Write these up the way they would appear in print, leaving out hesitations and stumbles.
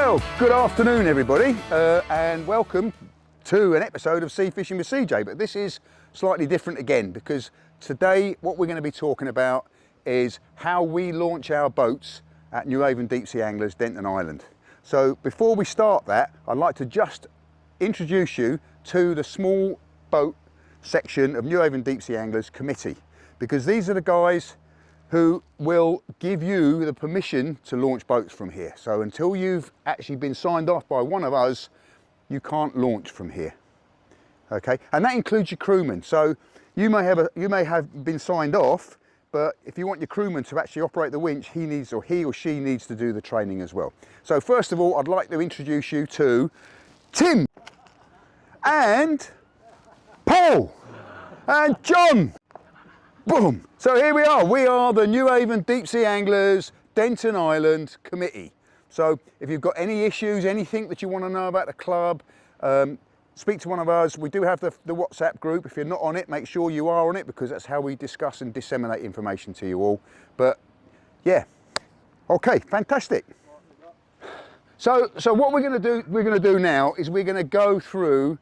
Well, good afternoon everybody, and welcome to an episode of Sea Fishing with CJ, but this is slightly different again because today what we're going to be talking about is how we launch our boats at Newhaven Deep Sea Anglers, Denton Island. So before we start that, I'd like to just introduce you to the small boat section of Newhaven Deep Sea Anglers committee, because these are the guys who will give you the permission to launch boats from here. So until you've actually been signed off by one of us, you can't launch from here. Okay, and that includes your crewman. So you may have been signed off, but if you want your crewman to actually operate the winch, he or she needs to do the training as well. So first of all, I'd like to introduce you to Tim and Paul and John. Boom! So here we are the Newhaven Deep Sea Anglers Denton Island Committee. So if you've got any issues, anything that you want to know about the club, speak to one of us. We do have the WhatsApp group. If you're not on it, make sure you are on it, because that's how we discuss and disseminate information to you all. But yeah, okay, fantastic. So what we're going to do now is we're going to go through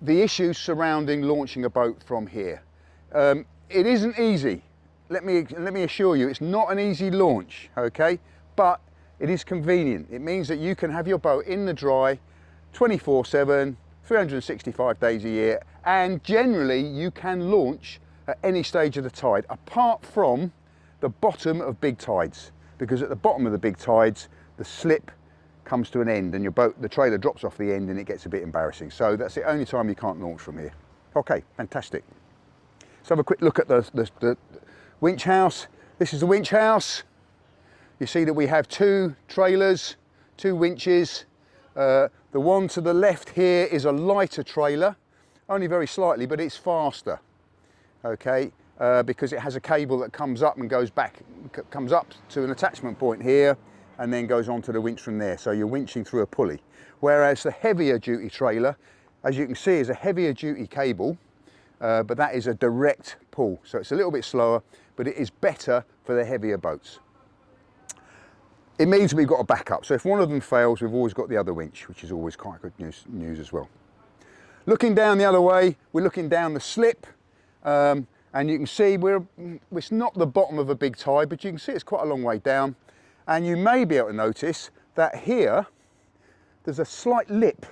the issues surrounding launching a boat from here. It isn't easy. Let me assure you, it's not an easy launch, okay? But it is convenient. It means that you can have your boat in the dry 24/7, 365 days a year, and generally you can launch at any stage of the tide, apart from the bottom of big tides, because at the bottom of the big tides, the slip comes to an end and the trailer drops off the end and it gets a bit embarrassing. So that's the only time you can't launch from here. Okay, fantastic. Let's have a quick look at the winch house. This is the winch house. You see that we have two trailers, two winches. The one to the left here is a lighter trailer, only very slightly, but it's faster, okay, because it has a cable that comes up and goes back, comes up to an attachment point here and then goes onto the winch from there. So you're winching through a pulley. Whereas the heavier duty trailer, as you can see, is a heavier duty cable, but that is a direct pull. So it's a little bit slower, but it is better for the heavier boats. It means we've got a backup. So if one of them fails, we've always got the other winch, which is always quite good news as well. Looking down the other way, we're looking down the slip, and you can see it's not the bottom of a big tide, but you can see it's quite a long way down. And you may be able to notice that here, there's a slight lip.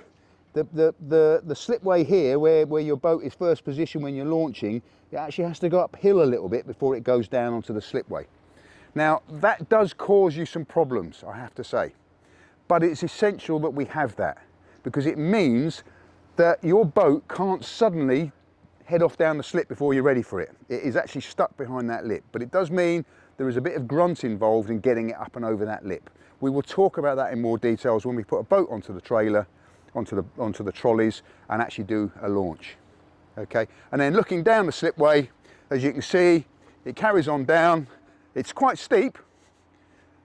The slipway here, where your boat is first positioned when you're launching, it actually has to go uphill a little bit before it goes down onto the slipway. Now, that does cause you some problems, I have to say, but it's essential that we have that, because it means that your boat can't suddenly head off down the slip before you're ready for it. It is actually stuck behind that lip, but it does mean there is a bit of grunt involved in getting it up and over that lip. We will talk about that in more details when we put a boat onto the trailer, onto the trolleys, and actually do a launch, okay? And then looking down the slipway, as you can see, it carries on down. It's quite steep,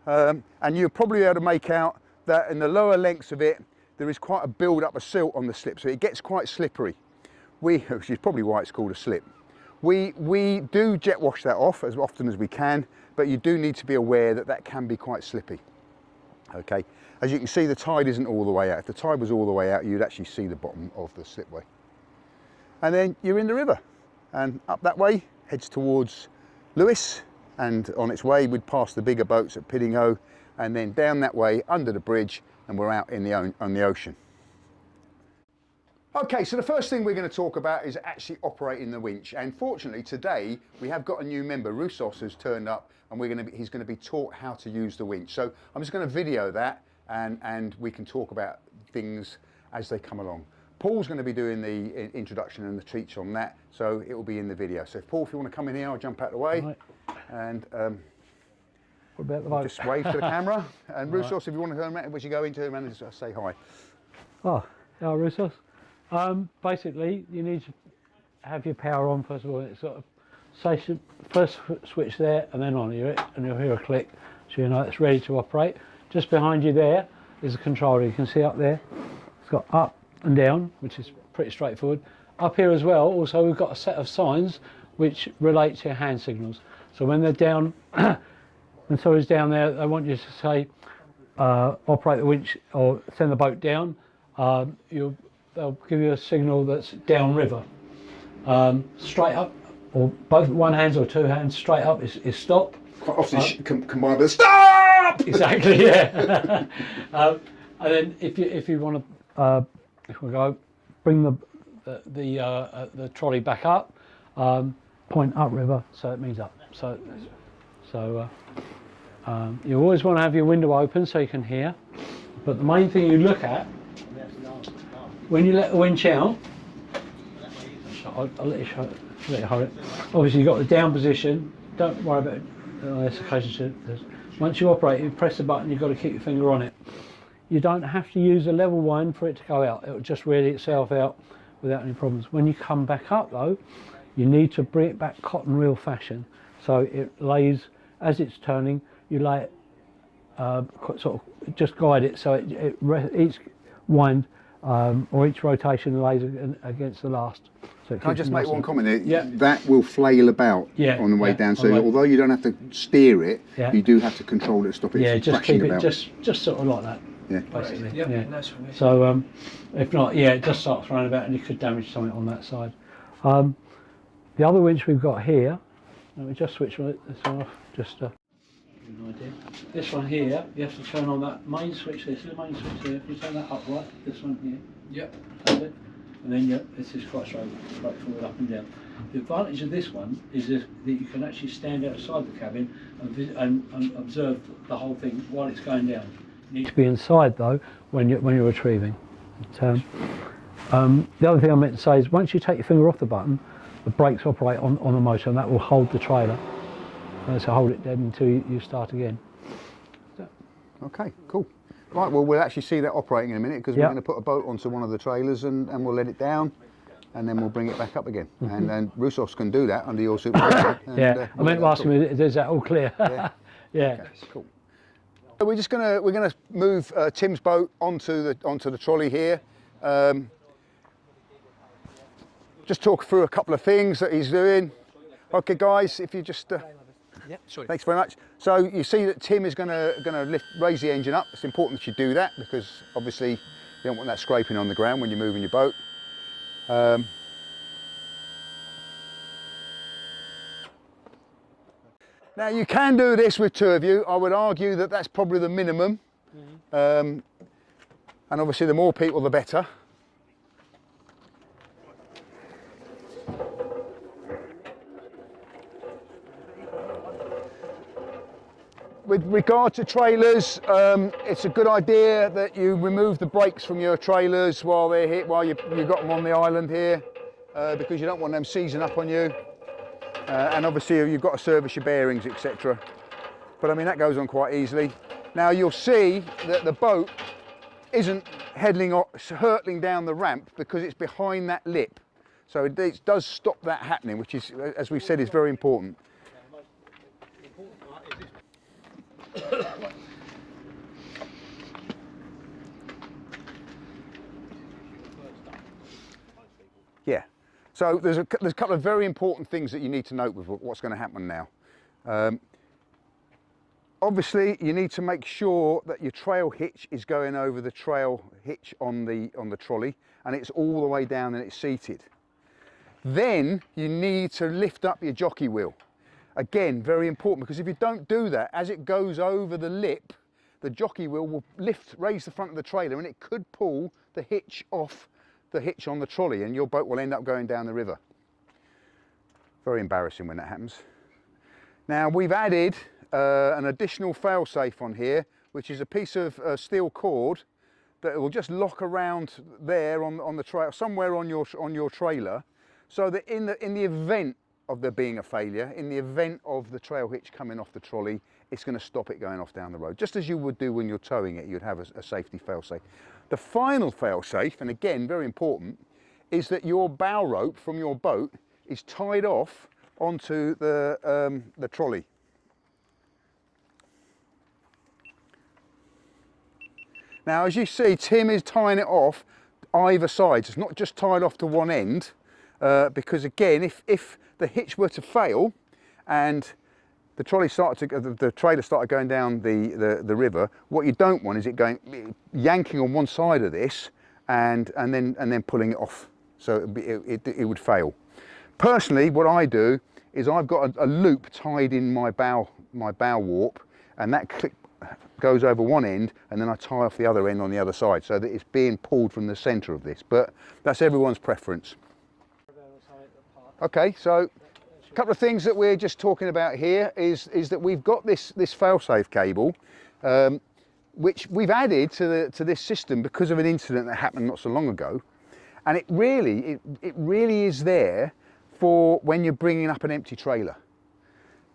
and you'll probably be able to make out that in the lower lengths of it, there is quite a build-up of silt on the slip, so it gets quite slippery, which is probably why it's called a slip. We do jet wash that off as often as we can, but you do need to be aware that that can be quite slippy. Okay, as you can see, the tide isn't all the way out. If the tide was all the way out, you'd actually see the bottom of the slipway. And then you're in the river, and up that way heads towards Lewis, and on its way we'd pass the bigger boats at Piddinghoe, and then down that way under the bridge, and we're out on the ocean. Okay, so the first thing we're going to talk about is actually operating the winch, and fortunately today we have got a new member. Roussos has turned up, and he's going to be taught how to use the winch. So I'm just going to video that, and we can talk about things as they come along. Paul's going to be doing the introduction and the teach on that, so it will be in the video. So Paul, if you want to come in here, I'll jump out the way. Right. And what about the boat? Just wave to the camera. And Roussos, right, if you want to turn around, as you go into him, and just say hi. Oh, hello Roussos. Basically, you need to have your power on first of all. It's sort of first switch there and then on, and you'll hear a click, so you know it's ready to operate. Just behind you there is a controller. You can see up there. It's got up and down, which is pretty straightforward. Up here as well, also we've got a set of signs which relate to your hand signals. So when they're down, when somebody's down there, they want you to say operate the winch or send the boat down, they'll give you a signal that's downriver. Straight up, or both one hands or two hands straight up is stop. Quite often combined with stop! Exactly, yeah. And then if you want to, if we go, bring the trolley back up, point upriver, so it means up. So you always want to have your window open so you can hear. But the main thing you look at when you let the winch out, I'll let you show it. Let you hold it. Obviously, you've got the down position. Don't worry about it. This occasion, once you operate, you press the button. You've got to keep your finger on it. You don't have to use a level one for it to go out. It will just ready itself out without any problems. When you come back up, though, you need to bring it back cotton reel fashion. So it lays as it's turning. You lay it sort of just guide it so each wind or each rotation lays against the last. So can I just make one comment there? Yeah. That will flail about on the way down. So although you don't have to steer it, you do have to control it to stop it from crashing about. Just sort of like that. Yeah. Basically. Yeah. So if not, it just starts running about and you could damage something on that side. The other winch we've got here, let me just switch this off. Just to give you an idea. This one here, you have to turn on that main switch. This is the main switch here. If you turn that upright, this one here. Yep. That's it. And then this is quite straightforward up and down. The advantage of this one is that you can actually stand outside the cabin and observe the whole thing while it's going down. You need to be inside though when you're retrieving. But, the other thing I meant to say is once you take your finger off the button, the brakes operate on the motor and that will hold the trailer. So hold it dead until you start again. Okay, cool. Right, well, we'll actually see that operating in a minute because we're going to put a boat onto one of the trailers and we'll let it down and then we'll bring it back up again. And then Russos can do that under your supervision. I meant to ask him, is that all clear? Okay, cool. So we're gonna move Tim's boat onto the trolley here. Just talk through a couple of things that he's doing. Okay, guys, if you just. Sorry. Thanks very much. So you see that Tim is going to raise the engine up. It's important that you do that because obviously you don't want that scraping on the ground when you're moving your boat. Now you can do this with two of you. I would argue that that's probably the minimum. And obviously the more people the better. With regard to trailers, it's a good idea that you remove the brakes from your trailers while they're here, while you've got them on the island here, because you don't want them seizing up on you. And obviously you've got to service your bearings, etc. But I mean, that goes on quite easily. Now you'll see that the boat isn't hurtling down the ramp because it's behind that lip. So it does stop that happening, which is, as we've said, is very important. Yeah, so there's a couple of very important things that you need to note with what's going to happen now. Obviously, you need to make sure that your trail hitch is going over the trail hitch on the trolley, and it's all the way down and it's seated. Then you need to lift up your jockey wheel. Again, very important, because if you don't do that, as it goes over the lip, the jockey wheel will raise the front of the trailer, and it could pull the hitch off the hitch on the trolley, and your boat will end up going down the river. Very embarrassing when that happens. Now we've added an additional fail-safe on here, which is a piece of steel cord that will just lock around there on the trail, somewhere on your trailer, so that in the event of there being a failure, in the event of the trail hitch coming off the trolley, it's going to stop it going off down the road. Just as you would do when you're towing it, you'd have a safety fail-safe. The final fail-safe, and again very important, is that your bow rope from your boat is tied off onto the trolley. Now, as you see, Tim is tying it off either side. It's not just tied off to one end, because again, if the hitch were to fail and the trolley started to, the trailer started going down the river, what you don't want is it going yanking on one side of this and then pulling it off. So it would fail. Personally, what I do is I've got a loop tied in my bow warp, and that clip goes over one end, and then I tie off the other end on the other side, so that it's being pulled from the centre of this. But that's everyone's preference. Okay, so a couple of things that we're just talking about here is that we've got this fail-safe cable, which we've added to this system because of an incident that happened not so long ago, and it really is there for when you're bringing up an empty trailer.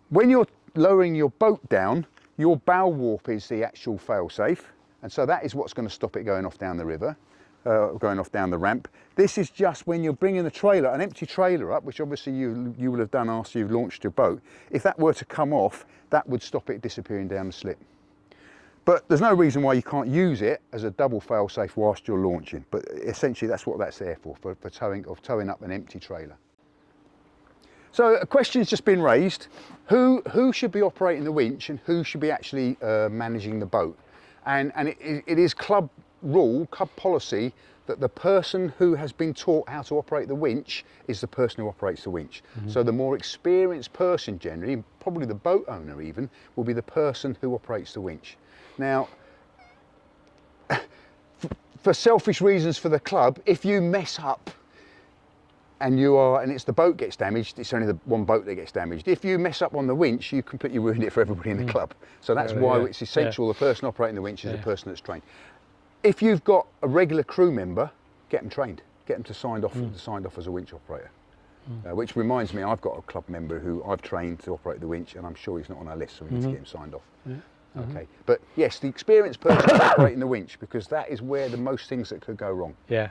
When you're lowering your boat down, your bow warp is the actual fail-safe, and so that is what's going to stop it going off down the river, going off down the ramp. This is just when you're bringing the trailer, an empty trailer up, which obviously you will have done after you've launched your boat. If that were to come off, that would stop it disappearing down the slip. But there's no reason why you can't use it as a double fail-safe whilst you're launching. But essentially that's what that's there for towing up an empty trailer. So a question's just been raised. Who should be operating the winch and who should be actually managing the boat? And it is club rule, club policy, that the person who has been taught how to operate the winch is the person who operates the winch. Mm-hmm. So the more experienced person generally, probably the boat owner even, will be the person who operates the winch. Now, for selfish reasons for the club, if you mess up and it's the boat gets damaged, it's only the one boat that gets damaged. If you mess up on the winch, you completely ruin it for everybody in the club. So that's why it's essential the person operating the winch is the person that's trained. If you've got a regular crew member, get them trained. Get them to signed off as a winch operator. Which reminds me, I've got a club member who I've trained to operate the winch, and I'm sure he's not on our list, so we need to get him signed off. Okay, but yes, the experienced person operating the winch, because that is where the most things that could go wrong. Yeah.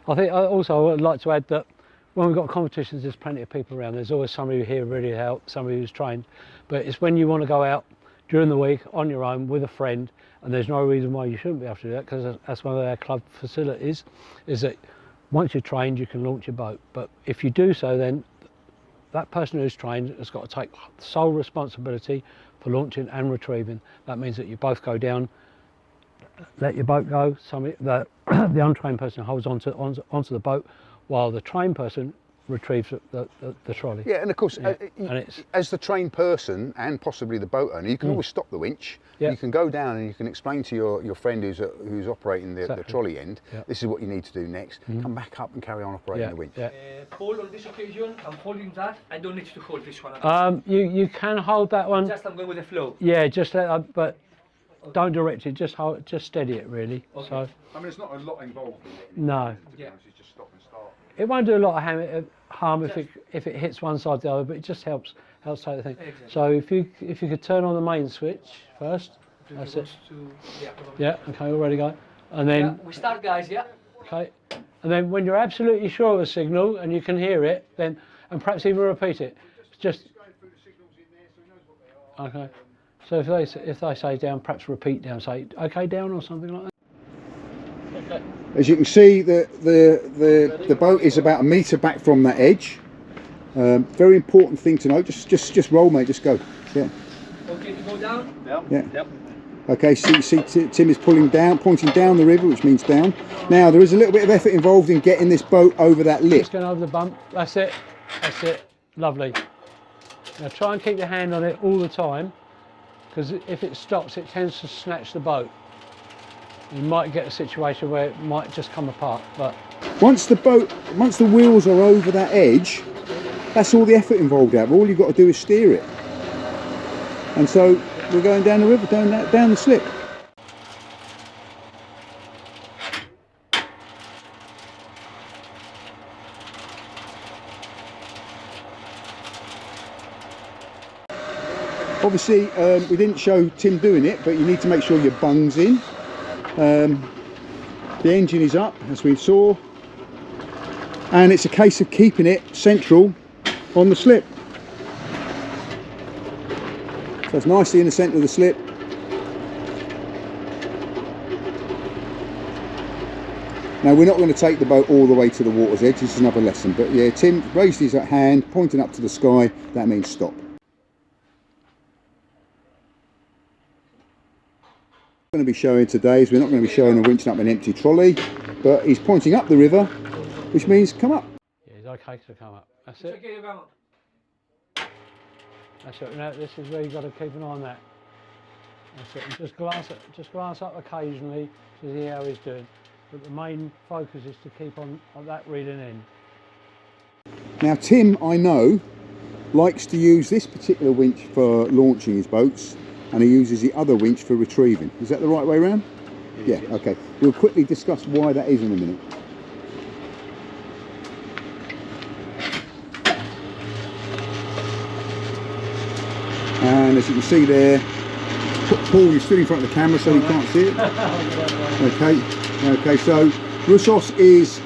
I think also I would like to add that when we've got competitions, there's plenty of people around. There's always somebody here ready to help, somebody who's trained. But it's when you want to go out during the week on your own with a friend, and there's no reason why you shouldn't be able to do that, because that's one of our club facilities, is that once you're trained, you can launch your boat. But if you do so, then that person who's trained has got to take sole responsibility for launching and retrieving. That means that you both go down, let your boat go. The untrained person holds onto the boat while the trained person retrieves the trolley. Yeah, and of course, as the trained person and possibly the boat owner, you can always stop the winch. You can go down and you can explain to your friend who's operating the trolley end, this is what you need to do next. Come back up and carry on operating the winch. Hold on this occasion, I'm holding that. I don't need to hold this one. You can hold that one. Just I'm going with the flow. Yeah, just let but don't direct it. Just steady it really. Okay. So. I mean, it's not a lot involved in it. No. It's just stop and start. It won't do a lot of harm if it hits one side or the other, but it just helps take the thing. Exactly. So if you could turn on the main switch first, that's it. Yeah. Okay, all ready, go. And then we start, guys. Yeah. Okay. And then when you're absolutely sure of a signal and you can hear it, then and perhaps even repeat it. Just going through the signals in there, so he knows what they are. Okay. So if they say down, perhaps repeat down. Say okay down or something like that. Okay. As you can see, the boat is about a metre back from that edge. Very important thing to know. Just roll, mate. Just go. Yeah. Okay, to go down. Yeah. Yep. Okay. See, Tim is pointing down the river, which means down. Now there is a little bit of effort involved in getting this boat over that lip. Just going over the bump. That's it. That's it. Lovely. Now try and keep your hand on it all the time, because if it stops, it tends to snatch the boat. You might get a situation where it might just come apart, but once the wheels are over that edge, that's all the effort involved out. All you've got to do is steer it. And so we're going down the river, down the slip. Obviously, we didn't show Tim doing it, but you need to make sure your bung's in. The engine is up, as we saw, and it's a case of keeping it central on the slip. So it's nicely in the centre of the slip. Now we're not going to take the boat all the way to the water's edge, this is another lesson, but yeah, Tim raised his hand, pointing up to the sky, that means stop. Going to be showing today is we're not going to be showing a winching up an empty trolley, but he's pointing up the river, which means come up. Yeah, he's okay to come up. That's it. That's it. Now, this is where you've got to keep an eye on that. That's it. And just glance up occasionally to see how he's doing. But the main focus is to keep on that reading in. Now Tim, I know, likes to use this particular winch for launching his boats, and he uses the other winch for retrieving. Is that the right way around? Yeah, okay. We'll quickly discuss why that is in a minute. And as you can see there, Paul, you're still in front of the camera so you can't see it. Okay, so Russos is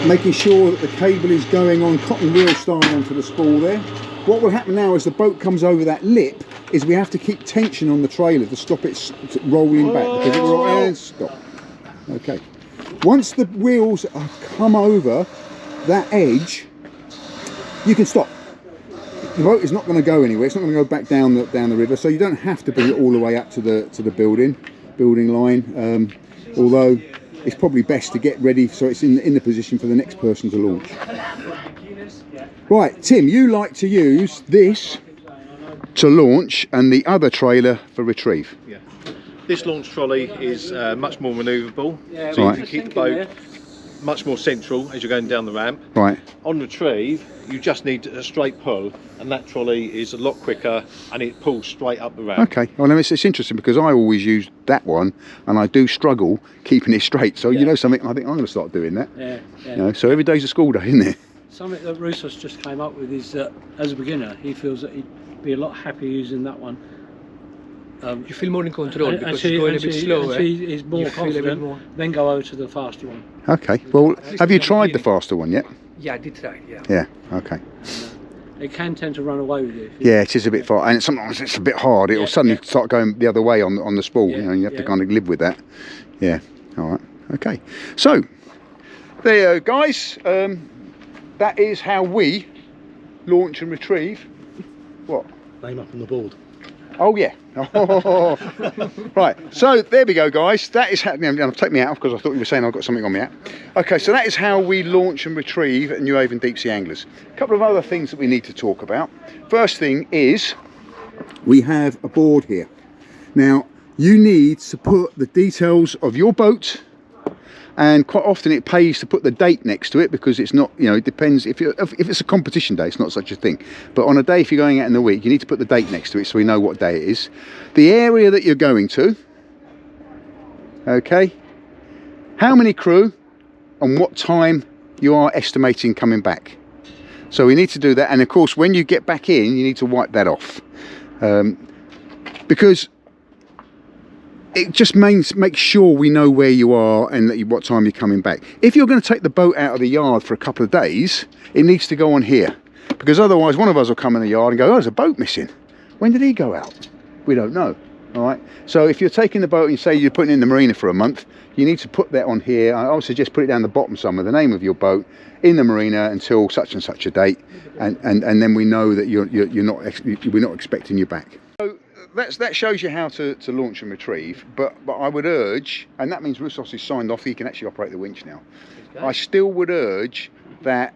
making sure that the cable is going on cotton reel style onto the spool there. What will happen now as the boat comes over that lip is we have to keep tension on the trailer to stop it rolling back, because it will and stop. Okay. Once the wheels come over that edge, you can stop. The boat is not going to go anywhere. It's not going to go back down the river, so you don't have to bring it all the way up to the building line. Although it's probably best to get ready so it's in the position for the next person to launch. Right, Tim, you like to use this to launch and the other trailer for retrieve. Yeah. This launch trolley is much more manoeuvrable, Yeah, so right. you can keep the boat much more central as you're going down the ramp. Right. On retrieve, you just need a straight pull, and that trolley is a lot quicker and it pulls straight up the ramp. Okay, well it's interesting because I always use that one and I do struggle keeping it straight. So you know something, I think I'm going to start doing that. Yeah, yeah. You know, so every day's a school day, isn't it? Something that Russos just came up with is that as a beginner, he feels that he'd be a lot happier using that one. You feel more in control And because it's going a bit slower. He's more You feel a bit confident. more. Then go over to the faster one. Okay, well have you tried the faster one yet? Yeah, I did try. Yeah. Yeah, okay. It can tend to run away with you. If you Yeah, it is a bit far, and sometimes it's a bit hard. It'll suddenly start going the other way on the spool, Yeah, you know, and you have to yeah. kind of live with that. Yeah, all right, okay. So, there you go, guys. That is how we launch and retrieve. What? Name up on the board. Oh yeah. Right. So there we go, guys. That is how. Take me out because I thought you were saying I've got something on me out. Okay, so that is how we launch and retrieve at Newhaven Deep Sea Anglers. A couple of other things that we need to talk about. First thing is we have a board here. Now you need to put the details of your boat, and quite often it pays to put the date next to it because it's not, you know, it depends. If it's a competition day, it's not such a thing. But on a day, if you're going out in the week, you need to put the date next to it so we know what day it is. The area that you're going to, okay, how many crew and what time you are estimating coming back. So we need to do that, and of course when you get back in, you need to wipe that off, because it just means make sure we know where you are and what time you're coming back. If you're going to take the boat out of the yard for a couple of days, it needs to go on here, because otherwise one of us will come in the yard and go, oh, there's a boat missing. When did he go out? We don't know. All right. So if you're taking the boat and you say you're putting it in the marina for a month, you need to put that on here. I would suggest put it down the bottom somewhere, the name of your boat in the marina until such and such a date, and then we know that we're not expecting you back. So that shows you how to launch and retrieve, but I would urge, and that means Russos is signed off, he can actually operate the winch now. I still would urge that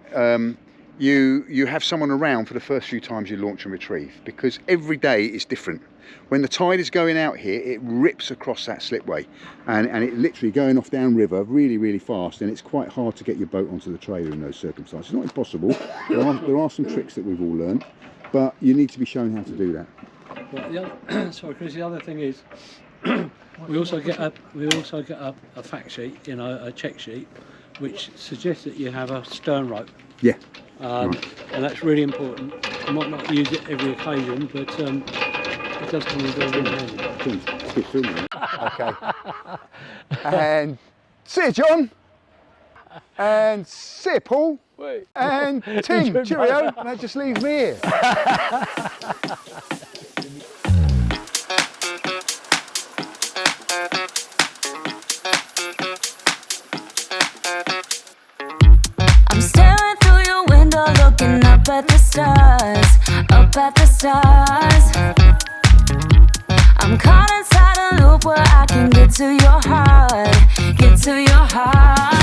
you have someone around for the first few times you launch and retrieve, because every day is different. When the tide is going out here, it rips across that slipway, and it literally going off downriver really, really fast, and it's quite hard to get your boat onto the trailer in those circumstances. It's not impossible. There are some tricks that we've all learned, but you need to be shown how to do that. But sorry, Chris. The other thing is, we also get a fact sheet, you know, a check sheet, which suggests that you have a stern rope. Yeah. And that's really important. I might not use it every occasion, but it does come in very handy. Okay. And see you, John. And see you, Paul. Wait. And Tim, cheerio. And that just leaves me here. I'm staring through your window, looking up at the stars, up at the stars. I'm caught inside a loop where I can get to your heart, get to your heart.